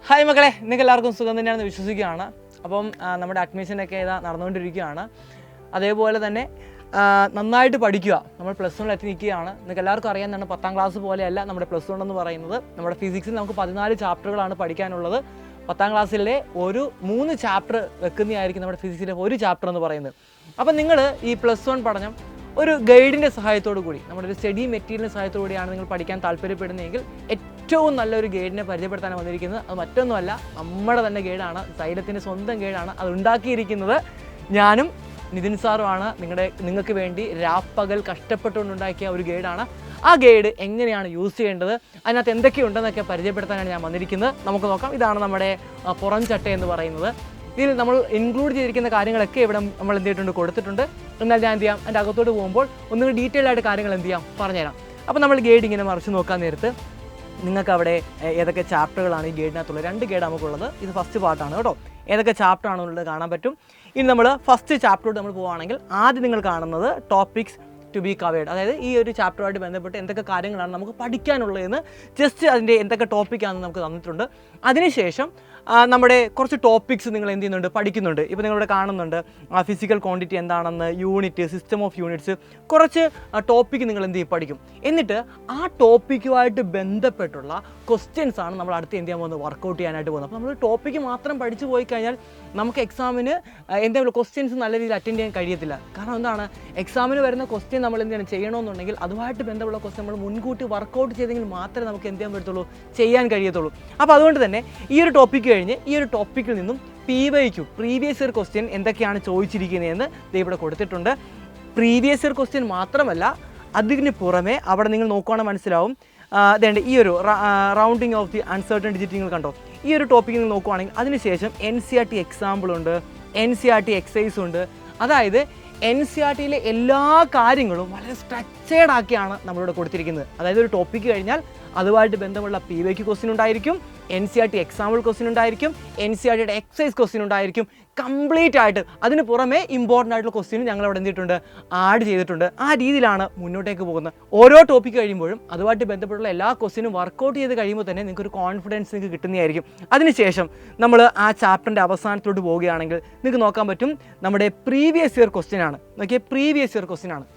Hi മക്കളെ, നിങ്ങൾക്ക് എല്ലാവർക്കും സുഖം തന്നെയാണെന്ന് വിശ്വസിക്കുകയാണ്. അപ്പം നമ്മുടെ അഡ്മിഷനൊക്കെ ഇതാ നടന്നുകൊണ്ടിരിക്കുകയാണ്. അതേപോലെ തന്നെ നന്നായിട്ട് പഠിക്കുക. നമ്മൾ പ്ലസ് 1 എത്തി നിൽക്കുകയാണ്. നിങ്ങൾക്ക് എല്ലാവർക്കും അറിയാവുന്നതാണ്, 10ാം ക്ലാസ് പോലെയല്ല നമ്മുടെ പ്ലസ് 1 എന്ന് പറയുന്നത്. നമ്മുടെ ഫിസിക്സിൽ നമുക്ക് 14 ചാപ്റ്ററുകളാണ് പഠിക്കാനുള്ളത്. 10ാം ക്ലാസ്സിലെ ഒരു 3 ചാപ്റ്റർ വെക്കുന്നതായിരിക്കും നമ്മുടെ ഫിസിക്സിലെ ഒരു ചാപ്റ്റർ എന്ന് പറയുന്നത്. അപ്പം നിങ്ങൾ ഈ പ്ലസ് 1 പഠനം ഒരു ഗൈഡിൻ്റെ സഹായത്തോടു കൂടി, നമ്മുടെ ഒരു സ്റ്റഡി മെറ്റീരിയലിൻ്റെ സഹായത്തോടു കൂടിയാണ് നിങ്ങൾ പഠിക്കാൻ താല്പര്യപ്പെടുന്നതെങ്കിൽ ഏറ്റവും നല്ലൊരു ഗൈഡിനെ പരിചയപ്പെടുത്താനാണ് വന്നിരിക്കുന്നത്. അത് മറ്റൊന്നുമല്ല, നമ്മുടെ തന്നെ ഗൈഡാണ്, സൈലത്തിൻ്റെ സ്വന്തം ഗൈഡാണ്. അത് ഉണ്ടാക്കിയിരിക്കുന്നത് ഞാനും നിതിൻ സാറുമാണ്. നിങ്ങൾക്ക് വേണ്ടി രാപ്പകൽ കഷ്ടപ്പെട്ടുകൊണ്ടുണ്ടാക്കിയ ഒരു ഗൈഡാണ്. ആ ഗൈഡ് എങ്ങനെയാണ് യൂസ് ചെയ്യേണ്ടത്, അതിനകത്ത് എന്തൊക്കെയുണ്ടെന്നൊക്കെ പരിചയപ്പെടുത്താനാണ് ഞാൻ വന്നിരിക്കുന്നത്. നമുക്ക് നോക്കാം. ഇതാണ് നമ്മുടെ പുറം ചട്ട എന്ന് പറയുന്നത്. ഇതിൽ നമ്മൾ ഇൻക്ലൂഡ് ചെയ്തിരിക്കുന്ന കാര്യങ്ങളൊക്കെ ഇവിടെ നമ്മൾ എന്ത് ചെയ്തിട്ടുണ്ട്, കൊടുത്തിട്ടുണ്ട്. എന്നാൽ ഞാൻ എന്ത് ചെയ്യാം, അതിൻ്റെ അകത്തോട്ട് പോകുമ്പോൾ ഒന്നുകൂടി ഡീറ്റെയിൽ ആയിട്ട് കാര്യങ്ങൾ എന്ത് ചെയ്യാം പറഞ്ഞുതരാം. അപ്പോൾ നമ്മൾ ഗൈഡ് ഇങ്ങനെ മറിച്ച് നോക്കാൻ നേരത്ത് നിങ്ങൾക്ക് അവിടെ ഏതൊക്കെ ചാപ്റ്ററുകളാണ് ഈ ഗൈഡിനകത്തുള്ളത്. 2 ഗൈഡ് നമുക്കുള്ളത്. ഇത് ഫസ്റ്റ് പാർട്ടാണ് കേട്ടോ. ഏതൊക്കെ ചാപ്റ്റർ ആണെന്നുള്ളത് കാണാൻ പറ്റും. ഇനി നമ്മൾ ഫസ്റ്റ് ചാപ്റ്ററോട്ട് നമ്മൾ പോവുകയാണെങ്കിൽ ആദ്യം നിങ്ങൾ കാണുന്നത് ടോപ്പിക്സ് ടു ബി കവേർഡ്, അതായത് ഈ ഒരു ചാപ്റ്ററുമായിട്ട് ബന്ധപ്പെട്ട് എന്തൊക്കെ കാര്യങ്ങളാണ് നമുക്ക് പഠിക്കാനുള്ളതെന്ന് ജസ്റ്റ് അതിൻ്റെ എന്തൊക്കെ ടോപ്പിക്കാണെന്ന് നമുക്ക് തന്നിട്ടുണ്ട്. അതിനുശേഷം നമ്മുടെ കുറച്ച് ടോപ്പിക്സ് നിങ്ങൾ എന്ത് ചെയ്യുന്നുണ്ട്, പഠിക്കുന്നുണ്ട്. ഇപ്പോൾ നിങ്ങളിവിടെ കാണുന്നുണ്ട് ഫിസിക്കൽ ക്വാണ്ടിറ്റി എന്താണെന്ന്, യൂണിറ്റ്, സിസ്റ്റം ഓഫ് യൂണിറ്റ്സ്, കുറച്ച് ടോപ്പിക്ക് നിങ്ങൾ എന്ത് ചെയ്യും, പഠിക്കും. എന്നിട്ട് ആ ടോപ്പിക്കുമായിട്ട് ബന്ധപ്പെട്ടുള്ള ക്വസ്റ്റ്യൻസ് ആണ് നമ്മൾ അടുത്ത് എന്ത് ചെയ്യാൻ പോകുന്നത്, വർക്കൗട്ട് ചെയ്യാനായിട്ട് പോകുന്നത്. അപ്പോൾ നമ്മൾ ടോപ്പിക്ക് മാത്രം പഠിച്ചു പോയി കഴിഞ്ഞാൽ നമുക്ക് എക്സാമിന് എന്തെങ്കിലും ക്വസ്റ്റ്യൻസ് നല്ല രീതിയിൽ അറ്റൻഡ് ചെയ്യാൻ കഴിയത്തില്ല. കാരണം എന്താണ്, എക്സാമിന് വരുന്ന ക്വസ്റ്റ്യൻ നമ്മൾ എന്താണ് ചെയ്യണമെന്നുണ്ടെങ്കിൽ അതുമായിട്ട് ബന്ധമുള്ള ക്വസ്റ്റ്യൻ നമ്മൾ മുൻകൂട്ടി വർക്കൗട്ട് ചെയ്തെങ്കിൽ മാത്രമേ നമുക്ക് എന്ത് ചെയ്യാൻ പറ്റത്തുള്ളൂ, ചെയ്യാൻ കഴിയത്തുള്ളൂ. അപ്പോൾ അതുകൊണ്ട് തന്നെ ഈ ഒരു ടോപ്പിക്ക് കഴിഞ്ഞ് ഈ ഒരു ടോപ്പിക്കിൽ നിന്നും PYQ പ്രീവിയസ് ഇയർ ക്വസ്റ്റ്യൻ എന്തൊക്കെയാണ് ചോദിച്ചിരിക്കുന്നതെന്ന് ഇവിടെ കൊടുത്തിട്ടുണ്ട്. പ്രീവിയസ് ഇയർ ക്വസ്റ്റ്യൻ മാത്രമല്ല, അതിന് പുറമെ അവിടെ നിങ്ങൾ നോക്കുകയാണെങ്കിൽ മനസ്സിലാവും, അതേണ്ട ഈ ഒരു rounding of the uncertain digit നിങ്ങൾ കണ്ടോ. ഈ ഒരു ടോപ്പിക്ക് നിങ്ങൾ നോക്കുകയാണെങ്കിൽ അതിനുശേഷം NCERT എക്സാമ്പിളുണ്ട്, NCERT എക്സസൈസ് ഉണ്ട്. അതായത് NCERTയിലെ എല്ലാ കാര്യങ്ങളും വളരെ സ്ട്രക്ചേർഡ് ആക്കിയാണ് നമ്മളിവിടെ കൊടുത്തിരിക്കുന്നത്. അതായത് ഒരു ടോപ്പിക്ക് കഴിഞ്ഞാൽ അതുമായിട്ട് ബന്ധമുള്ള PYQ ക്വസ്റ്റ്യൻ ഉണ്ടായിരിക്കും, NCERT എക്സാമ്പിൾ ക്വസ്റ്റ്യൻ ഉണ്ടായിരിക്കും, NCERTയുടെ എക്സസൈസ് ക്വസ്റ്റ്യൻ ഉണ്ടായിരിക്കും, കംപ്ലീറ്റ് ആയിട്ട്. അതിന് പുറമെ ഇമ്പോർട്ടൻ്റ് ആയിട്ടുള്ള ക്വസ്റ്റ്യനും ഞങ്ങൾ അവിടെ എന്തിട്ടുണ്ട്, ആഡ് ചെയ്തിട്ടുണ്ട്. ആ രീതിയിലാണ് മുന്നോട്ടേക്ക് പോകുന്നത്. ഓരോ ടോപ്പിക്ക് കഴിയുമ്പോഴും അതുമായിട്ട് ബന്ധപ്പെട്ടുള്ള എല്ലാ ക്വസ്റ്റ്യനും വർക്കൗട്ട് ചെയ്ത് കഴിയുമ്പോൾ തന്നെ നിങ്ങൾക്കൊരു കോൺഫിഡൻസ് നിങ്ങൾക്ക് കിട്ടുന്നതായിരിക്കും. അതിനുശേഷം നമ്മൾ ആ ചാപ്റ്ററിൻ്റെ അവസാനത്തോട്ട് പോവുകയാണെങ്കിൽ നിങ്ങൾക്ക് നോക്കാൻ പറ്റും, നമ്മുടെ പ്രീവിയസ് ഇയർ ക്വസ്റ്റ്യൻ ആണ്. നോക്കിയാൽ പ്രീവിയസ് ഇയർ ക്വസ്റ്റ്യൻ ആണ്.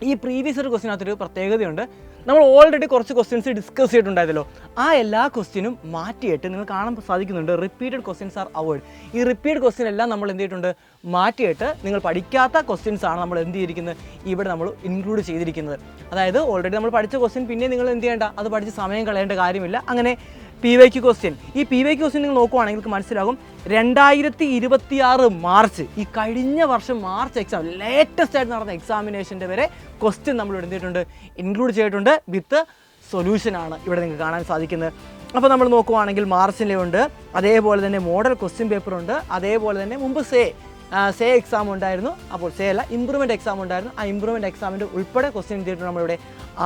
ഈ പ്രീവിയസ് ഇയർ ക്വസ്റ്റ്യനകത്തൊരു പ്രത്യേകതയുണ്ട്. നമ്മൾ ഓൾറെഡി കുറച്ച് ക്വസ്റ്റ്യൻസ് ഡിസ്കസ് ചെയ്തിട്ടുണ്ടായതല്ലോ, ആ എല്ലാ ക്വസ്റ്റ്യനും മാറ്റിയിട്ട് നിങ്ങൾ കാണാൻ സാധിക്കുന്നുണ്ട് റിപ്പീറ്റഡ് ക്വസ്റ്റ്യൻസ് ആർ അവോയ്ഡ്. ഈ റിപ്പീറ്റ് ക്വസ്റ്റ്യൻ എല്ലാം നമ്മൾ എന്ത് ചെയ്തിട്ടുണ്ട്, മാറ്റിയിട്ട് നിങ്ങൾ പഠിക്കാത്ത ക്വസ്റ്റ്യൻസ് ആണ് നമ്മൾ എന്ത് ചെയ്തിരിക്കുന്നത്, ഇവിടെ നമ്മൾ ഇൻക്ലൂഡ് ചെയ്തിരിക്കുന്നത്. അതായത് ഓൾറെഡി നമ്മൾ പഠിച്ച ക്വസ്റ്റ്യൻ പിന്നെ നിങ്ങൾ എന്ത് ചെയ്യേണ്ട, അത് പഠിച്ച് സമയം കളയേണ്ട കാര്യമില്ല. അങ്ങനെ PYQ ക്വസ്റ്റ്യൻ, ഈ PYQ ക്വസ്റ്റ്യൻ നിങ്ങൾ നോക്കുവാണെങ്കിൽ നിങ്ങൾക്ക് മനസ്സിലാകും 2026 മാർച്ച്, ഈ കഴിഞ്ഞ വർഷം മാർച്ച് എക്സാം ലേറ്റസ്റ്റ് ആയിട്ട് നടന്ന എക്സാമിനേഷൻ്റെ വരെ ക്വസ്റ്റ്യൻ നമ്മൾ ഇവിടെ എന്തിട്ടുണ്ട്, ഇൻക്ലൂഡ് ചെയ്തിട്ടുണ്ട്. വിത്ത് സൊല്യൂഷനാണ് ഇവിടെ നിങ്ങൾക്ക് കാണാൻ സാധിക്കുന്നത്. അപ്പോൾ നമ്മൾ നോക്കുവാണെങ്കിൽ മാർച്ചിലെ ഉണ്ട്, അതേപോലെ തന്നെ മോഡൽ ക്വസ്റ്റ്യൻ പേപ്പർ ഉണ്ട്, അതേപോലെ തന്നെ മുമ്പ് സേ എക്സാം ഉണ്ടായിരുന്നു. അപ്പോൾ സേ അല്ല, ഇമ്പ്രൂവ്മെൻറ്റ് എക്സാം ഉണ്ടായിരുന്നു. ആ ഇമ്പ്രൂവ്മെൻറ്റ് എക്സാമിൻ്റെ ഉൾപ്പെടെ ക്വസ്റ്റ്യൻ ചെയ്തിട്ടുണ്ട്, നമ്മളിവിടെ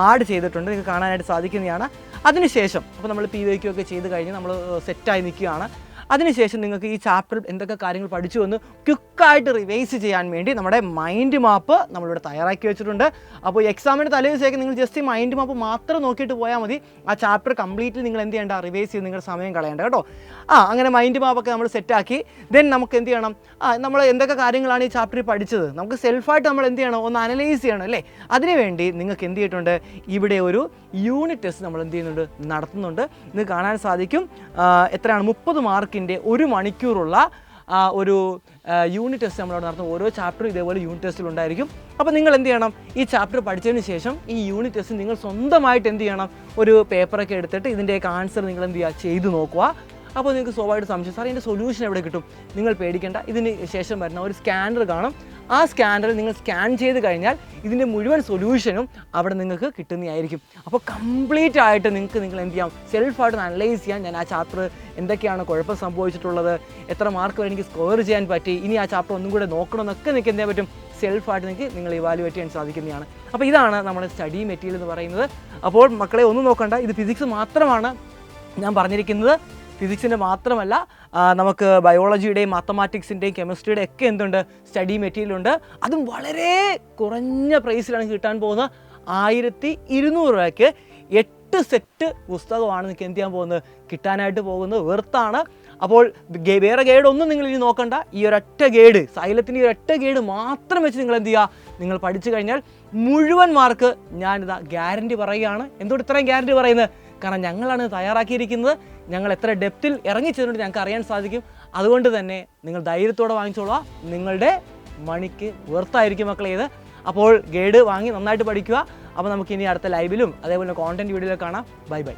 ആഡ് ചെയ്തിട്ടുണ്ട്. നിങ്ങൾക്ക് കാണാനായിട്ട് സാധിക്കുന്നതാണ്. അതിനുശേഷം അപ്പോൾ നമ്മൾ PYQ ഒക്കെ ചെയ്ത് കഴിഞ്ഞ് നമ്മൾ സെറ്റായി നിൽക്കുകയാണ്. അതിനുശേഷം നിങ്ങൾക്ക് ഈ ചാപ്റ്ററിൽ എന്തൊക്കെ കാര്യങ്ങൾ പഠിച്ചു എന്ന് ക്വിക്കായിട്ട് റിവൈസ് ചെയ്യാൻ വേണ്ടി നമ്മുടെ മൈൻഡ് മാപ്പ് നമ്മളിവിടെ തയ്യാറാക്കി വെച്ചിട്ടുണ്ട്. അപ്പോൾ എക്സാമിൻ്റെ തലേദിവസമൊക്കെ നിങ്ങൾ ജസ്റ്റ് മൈൻഡ് മാപ്പ് മാത്രം നോക്കിയിട്ട് പോയാൽ മതി. ആ ചാപ്റ്റർ കംപ്ലീറ്റ്ലി നിങ്ങൾ എന്ത് ചെയ്യേണ്ട, റിവൈസ് ചെയ്ത് നിങ്ങളുടെ സമയം കളയേണ്ട കേട്ടോ. അങ്ങനെ മൈൻഡ് മാപ്പൊക്കെ നമ്മൾ സെറ്റാക്കി ദെൻ നമുക്ക് എന്ത് ചെയ്യണം, നമ്മൾ എന്തൊക്കെ കാര്യങ്ങളാണ് ഈ ചാപ്റ്ററിൽ പഠിച്ചത് നമുക്ക് സെൽഫായിട്ട് നമ്മൾ എന്ത് ചെയ്യണം, ഒന്ന് അനലൈസ് ചെയ്യണം അല്ലേ. അതിനുവേണ്ടി നിങ്ങൾക്ക് എന്ത് ചെയ്തിട്ടുണ്ട്, ഇവിടെ ഒരു യൂണിറ്റ് ടെസ്റ്റ് നമ്മൾ എന്ത് ചെയ്യുന്നുണ്ട്, നടത്തുന്നുണ്ട്. നിങ്ങൾക്ക് കാണാൻ സാധിക്കും എത്രയാണ്, 30 മാർക്കിൻ്റെ 1 മണിക്കൂറുള്ള ഒരു യൂണിറ്റ് ടെസ്റ്റ് നമ്മളവിടെ നടത്തും. ഓരോ ചാപ്റ്ററും ഇതേപോലെ യൂണിറ്റ് ടെസ്റ്റിലുണ്ടായിരിക്കും. അപ്പോൾ നിങ്ങൾ എന്ത് ചെയ്യണം, ഈ ചാപ്റ്റർ പഠിച്ചതിന് ശേഷം ഈ യൂണിറ്റ് ടെസ്റ്റ് നിങ്ങൾ സ്വന്തമായിട്ട് എന്ത് ചെയ്യണം, ഒരു പേപ്പറൊക്കെ എടുത്തിട്ട് ഇതിൻ്റെയൊക്കെ ആൻസർ നിങ്ങൾ എന്ത് ചെയ്യുക, ചെയ്ത് നോക്കുക. അപ്പോൾ നിങ്ങൾക്ക് സ്വാഭാവികമായിട്ട് സംശയം, സാർ ഇതിൻ്റെ സൊല്യൂഷൻ എവിടെ കിട്ടും? നിങ്ങൾ പേടിക്കേണ്ട, ഇതിന് ശേഷം വരുന്ന ഒരു സ്കാനർ കാണും. ആ സ്കാനറിൽ നിങ്ങൾ സ്കാൻ ചെയ്ത് കഴിഞ്ഞാൽ ഇതിൻ്റെ മുഴുവൻ സൊല്യൂഷനും അവിടെ നിങ്ങൾക്ക് കിട്ടുന്നതായിരിക്കും. അപ്പോൾ കംപ്ലീറ്റ് ആയിട്ട് നിങ്ങൾ എന്ത് ചെയ്യാം, സെൽഫായിട്ട് അനലൈസ് ചെയ്യാൻ, ഞാൻ ആ ചാപ്റ്റർ എന്തൊക്കെയാണ് കുഴപ്പം സംഭവിച്ചിട്ടുള്ളത്, എത്ര മാർക്ക് വരെ എനിക്ക് സ്കോർ ചെയ്യാൻ പറ്റി, ഇനി ആ ചാപ്റ്റർ ഒന്നും കൂടെ നോക്കണമെന്നൊക്കെ നിങ്ങൾക്ക് എന്ത് ചെയ്യാൻ പറ്റും, സെൽഫായിട്ട് നിങ്ങൾ ഇവാലുവേറ്റ് ചെയ്യാൻ സാധിക്കുന്നതാണ്. അപ്പോൾ ഇതാണ് നമ്മുടെ സ്റ്റഡി മെറ്റീരിയൽ എന്ന് പറയുന്നത്. അപ്പോൾ മക്കളെ ഒന്നും നോക്കണ്ട, ഇത് ഫിസിക്സ് മാത്രമാണ് ഞാൻ പറഞ്ഞിരിക്കുന്നത്. ഫിസിക്സിൻ്റെ മാത്രമല്ല, നമുക്ക് ബയോളജിയുടെയും മാത്തമാറ്റിക്സിൻ്റെയും കെമിസ്ട്രിയുടെയും ഒക്കെ എന്തുണ്ട്, സ്റ്റഡി മെറ്റീരിയൽ ഉണ്ട്. അതും വളരെ കുറഞ്ഞ പ്രൈസിലാണ് കിട്ടാൻ പോകുന്നത്. 1200 രൂപയ്ക്ക് 8 സെറ്റ് പുസ്തകമാണ് നിങ്ങൾക്ക് എന്ത് ചെയ്യാൻ പോകുന്നത്, കിട്ടാനായിട്ട് പോകുന്നത്. വെർത്താണ്. അപ്പോൾ വേറെ ഗൈഡ് ഒന്നും നിങ്ങൾ ഇനി നോക്കണ്ട. ഈ ഒരൊറ്റ ഗൈഡ്, സൈലത്തിൻ്റെ ഈ ഒരൊറ്റ ഗൈഡ് മാത്രം വെച്ച് നിങ്ങൾ എന്ത് ചെയ്യുക, നിങ്ങൾ പഠിച്ചു കഴിഞ്ഞാൽ മുഴുവൻ മാർക്ക് ഞാനിതാ ഗ്യാരണ്ടി പറയുകയാണ്. എന്തുകൊണ്ട് ഇത്രയും ഗ്യാരണ്ടി പറയുന്നത്? കാരണം ഞങ്ങളാണ് തയ്യാറാക്കിയിരിക്കുന്നത്. ഞങ്ങൾ എത്ര ഡെപ്തിൽ ഇറങ്ങിച്ചെന്നിട്ട് ഞങ്ങൾക്ക് അറിയാൻ സാധിക്കും. അതുകൊണ്ട് തന്നെ നിങ്ങൾ ധൈര്യത്തോടെ വാങ്ങിച്ചോളുക. നിങ്ങളുടെ മണിക്ക് വെർത്തായിരിക്കും മക്കളെ ഇത്. അപ്പോൾ ഗൈഡ് വാങ്ങി നന്നായിട്ട് പഠിക്കുക. അപ്പോൾ നമുക്ക് ഇനി അടുത്ത ലൈവിലും അതേപോലെ കോണ്ടന്റ് വീഡിയോയിലും കാണാം. Bye bye.